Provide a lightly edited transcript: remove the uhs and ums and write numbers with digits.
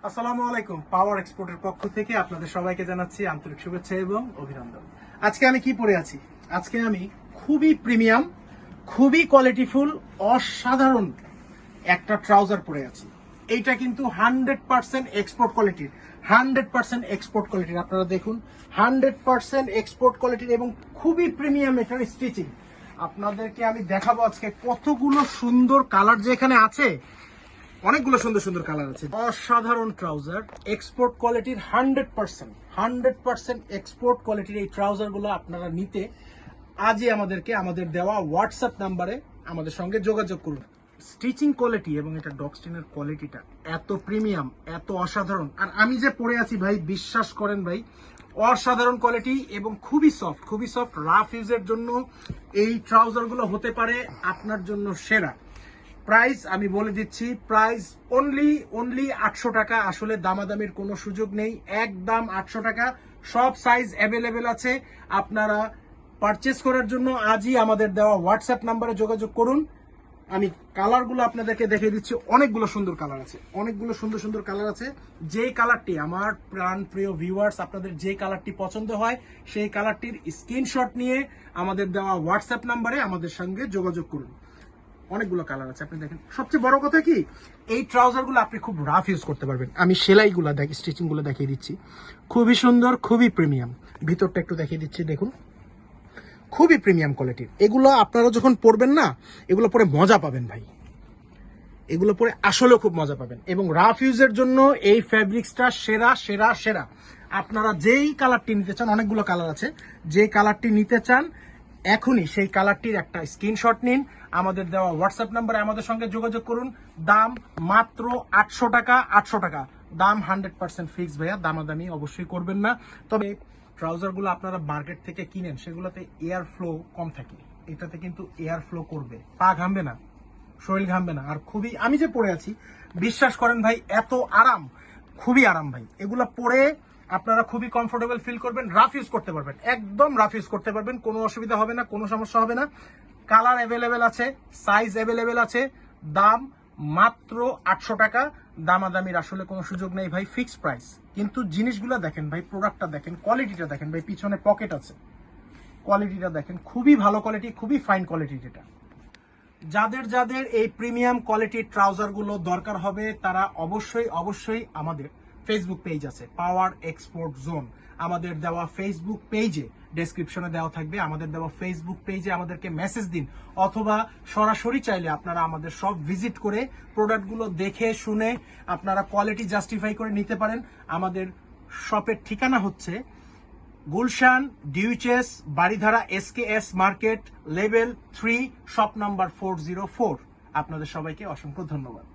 আসসালামু আলাইকুম। পাওয়ার এক্সপোর্টের পক্ষ থেকে আপনাদের সবাইকে জানাচ্ছি আন্তরিক শুভেচ্ছা এবং অভিনন্দন। আজকে আমি কি পরে আছি? আজকে আমি খুবই প্রিমিয়াম, খুবই কোয়ালিটিফুল, অসাধারণ একটা ট্রাউজার পরে আছি। এইটা কিন্তু 100% এক্সপোর্ট কোয়ালিটির, 100% এক্সপোর্ট কোয়ালিটির। আপনারা দেখুন, 100% এক্সপোর্ট কোয়ালিটির এবং খুবই প্রিমিয়াম এটার স্টিচিং। আপনাদেরকে আমি দেখাবো আজকে কতগুলো সুন্দর কালার যে এখানে আছে, অনেকগুলো সুন্দর সুন্দর কালার আছে। অসাধারণ ট্রাউজার, এক্সপোর্ট কোয়ালিটির 100% এক্সপোর্ট কোয়ালিটির এই ট্রাউজার গুলো আপনারা নিতে আজই আমাদের দেওয়া হোয়াটসঅ্যাপ নাম্বারে আমাদের সঙ্গে যোগাযোগ করুন। স্টিচিং কোয়ালিটি এবং এটা ডগস্টিনের কোয়ালিটিটা এত প্রিমিয়াম, এত অসাধারণ। আর আমি যে পরে আছি ভাই, বিশ্বাস করেন ভাই, অসাধারণ কোয়ালিটি এবং খুবই সফট, খুবই সফট। রাফ ইউজের জন্য এই ট্রাউজার গুলো হতে পারে আপনার জন্য সেরা। প্রাইস আমি বলে দিচ্ছি, প্রাইস অনলি 800 টাকা। আসলে দামাদামির কোনো সুযোগ নেই, একদম 800 টাকা। সব সাইজ অ্যাভেলেবেল আছে। আপনারা পারচেস করার জন্য আজই আমাদের দেওয়া হোয়াটসঅ্যাপ নাম্বারে যোগাযোগ করুন। আমি কালারগুলো আপনাদেরকে দেখিয়ে দিচ্ছি। অনেকগুলো সুন্দর কালার আছে, অনেকগুলো সুন্দর সুন্দর কালার আছে। যে কালারটি আমার প্রাণ প্রিয় ভিউয়ার্স, আপনাদের যে কালারটি পছন্দ হয় সেই কালারটির স্ক্রিনশট নিয়ে আমাদের দেওয়া হোয়াটসঅ্যাপ নাম্বারে আমাদের সঙ্গে যোগাযোগ করুন। অনেকগুলো কালার আছে, আপনি দেখেন। সবচেয়ে বড় কথা কি, এই ট্রাউজার গুলো আপনি খুব রাফ ইউজ করতে পারবেন। আমি সেলাইগুলো স্টিচিং গুলো দেখিয়ে দিচ্ছি, খুবই সুন্দর, খুবই প্রিমিয়াম। ভিতরটা একটু দেখিয়ে দিচ্ছি, দেখুন, খুবই প্রিমিয়াম কোয়ালিটির। এগুলো আপনারা যখন পরবেন না, এগুলো পরে মজা পাবেন ভাই, এগুলো পরে আসলেও খুব মজা পাবেন। এবং রাফ ইউজের জন্য এই ফ্যাব্রিক্সটা সেরা সেরা সেরা। আপনারা যেই কালারটি নিতে চান, অনেকগুলো কালার আছে, যে কালারটি নিতে চান এখনই সেই কালারটির একটা স্ক্রিনশট নিন, আমাদের দেওয়া হোয়াটসঅ্যাপ নাম্বারে আমাদের সঙ্গে যোগাযোগ করুন। দাম মাত্র 800 টাকা, 800 টাকা দাম। 100% ফিক্স ভাইয়া, দামাদামি অবশ্যই করবেন না। তবে ট্রাউজারগুলো আপনারা মার্কেট থেকে কিনেন, সেগুলোতে এয়ার ফ্লো কম থাকে। এটাতে কিন্তু এয়ার ফ্লো করবে, পা ঘামবে না, শরীর ঘামবে না। আর খুবই, আমি যে পরে আছি, বিশ্বাস করেন ভাই, এত আরাম, খুবই আরাম ভাই। এগুলা পরে আপনারা খুবই কমফোর্টেবল ফিল করবেন, রাফ ইউজ করতে পারবেন, একদম রাফ ইউজ করতে পারবেন, কোনো অসুবিধা হবে না, কোনো সমস্যা হবে না। কালার অ্যাভেলেবেল আছে, সাইজ অ্যাভেলেবেল আছে। দাম মাত্র 800 টাকা। দামাদামির আসলে কোনো সুযোগ নেই ভাই, ফিক্সড প্রাইস। কিন্তু জিনিসগুলো দেখেন ভাই, প্রোডাক্টটা দেখেন, কোয়ালিটিটা দেখেন ভাই, পিছনে পকেট আছে, কোয়ালিটিটা দেখেন, খুবই ভালো কোয়ালিটি, খুবই ফাইন কোয়ালিটি। যেটা যাদের যাদের এই প্রিমিয়াম কোয়ালিটির ট্রাউজার গুলো দরকার হবে, তারা অবশ্যই আমাদের ফেসবুক পেজ আছে, পাওয়ার এক্সপোর্ট জোন। আমাদের দেওয়া ফেসবুক পেজে, ডেসক্রিপশনে দেওয়া থাকবে, আমাদের দেওয়া ফেসবুক পেজে আমাদেরকে মেসেজ দিন, অথবা সরাসরি চাইলে আপনারা আমাদের সব ভিজিট করে প্রোডাক্টগুলো দেখে শুনে আপনারা কোয়ালিটি জাস্টিফাই করে নিতে পারেন। আমাদের শপের ঠিকানা হচ্ছে গুলশান, ডিউচেস, Baridhara, SKS market, level 3, shop number 404। আপনাদের সবাইকে অসংখ্য ধন্যবাদ।